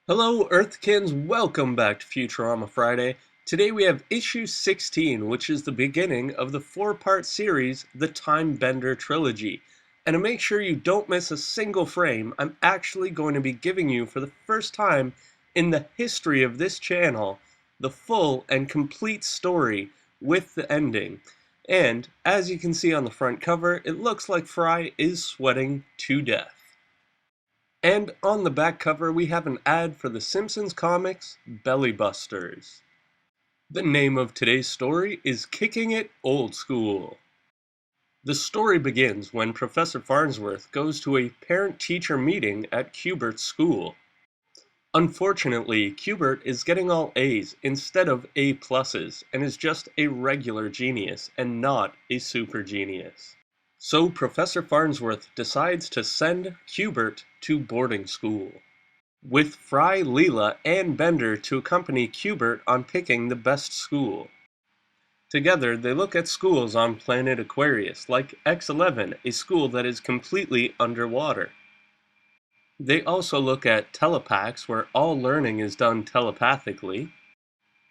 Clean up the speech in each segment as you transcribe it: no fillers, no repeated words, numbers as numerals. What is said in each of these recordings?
Hello, Earthkins. Welcome back to Futurama Friday. Today we have issue 16, which is the beginning of the four-part series, the Time Bender Trilogy. And to make sure you don't miss a single frame, I'm actually going to be giving you, for the first time in the history of this channel, the full and complete story with the ending. And, as you can see on the front cover, it looks like Fry is sweating to death. And on the back cover, we have an ad for the Simpsons comics, Belly Busters. The name of today's story is Kicking It Old School. The story begins when Professor Farnsworth goes to a parent-teacher meeting at Cubert's school. Unfortunately, Cubert is getting all A's instead of A pluses and is just a regular genius and not a super genius. So Professor Farnsworth decides to send Cubert to boarding school, with Fry, Leela, and Bender to accompany Cubert on picking the best school. Together, they look at schools on planet Aquarius, like X11, a school that is completely underwater. They also look at Telepax, where all learning is done telepathically,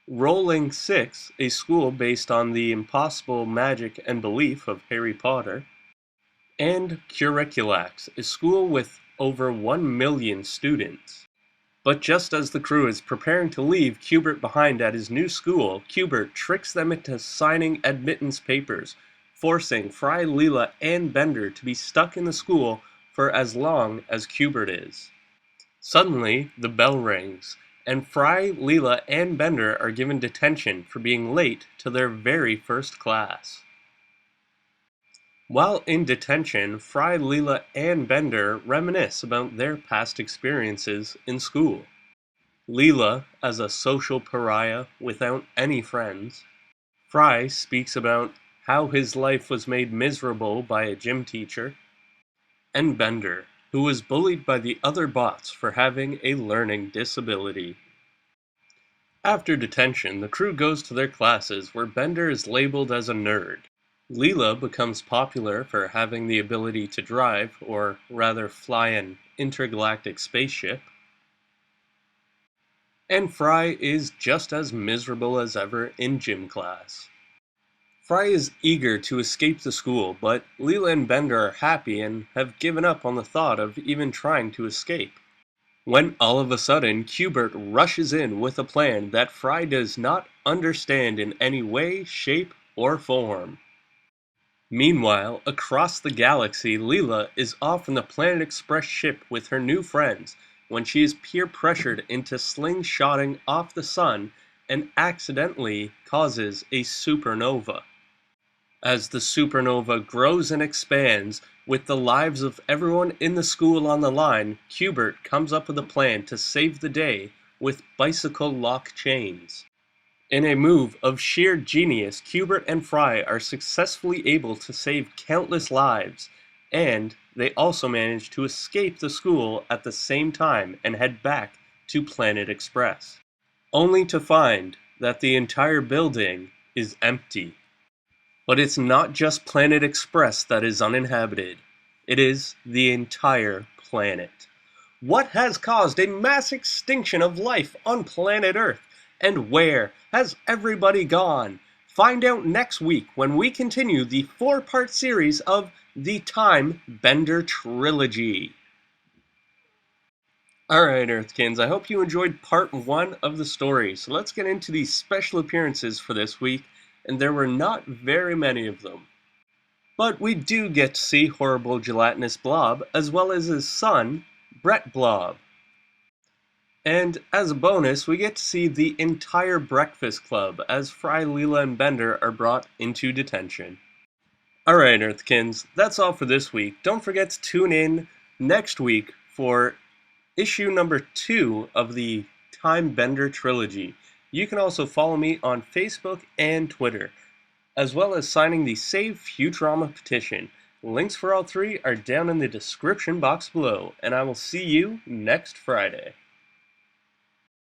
Rolling 6, a school based on the impossible magic and belief of Harry Potter, and Curriculax, a school with over 1 million students. But just as the crew is preparing to leave Cubert behind at his new school, Cubert tricks them into signing admittance papers, forcing Fry, Leela, and Bender to be stuck in the school for as long as Cubert is. Suddenly, the bell rings, and Fry, Leela, and Bender are given detention for being late to their very first class. While in detention, Fry, Leela, and Bender reminisce about their past experiences in school. Leela as a social pariah without any friends. Fry speaks about how his life was made miserable by a gym teacher. And Bender, who was bullied by the other bots for having a learning disability. After detention, the crew goes to their classes where Bender is labeled as a nerd. Leela becomes popular for having the ability to drive, or rather fly an intergalactic spaceship. And Fry is just as miserable as ever in gym class. Fry is eager to escape the school, but Leela and Bender are happy and have given up on the thought of even trying to escape. When all of a sudden, Cubert rushes in with a plan that Fry does not understand in any way, shape, or form. Meanwhile, across the galaxy, Leela is off in the Planet Express ship with her new friends when she is peer pressured into slingshotting off the sun and accidentally causes a supernova. As the supernova grows and expands, with the lives of everyone in the school on the line, Cubert comes up with a plan to save the day with bicycle lock chains. In a move of sheer genius, Cubert and Fry are successfully able to save countless lives, and they also manage to escape the school at the same time and head back to Planet Express, only to find that the entire building is empty. But it's not just Planet Express that is uninhabited. It is the entire planet. What has caused a mass extinction of life on planet Earth? And where has everybody gone? Find out next week when we continue the four-part series of the Time Bender Trilogy. Alright, Earthkins, I hope you enjoyed part 1 of the story, so let's get into these special appearances for this week, and there were not very many of them. But we do get to see Horrible Gelatinous Blob, as well as his son, Brett Blob. And as a bonus, we get to see the entire Breakfast Club as Fry, Leela, and Bender are brought into detention. Alright, Earthkins, that's all for this week. Don't forget to tune in next week for issue number 2 of the Time Bender Trilogy. You can also follow me on Facebook and Twitter, as well as signing the Save Futurama petition. Links for all 3 are down in the description box below, and I will see you next Friday.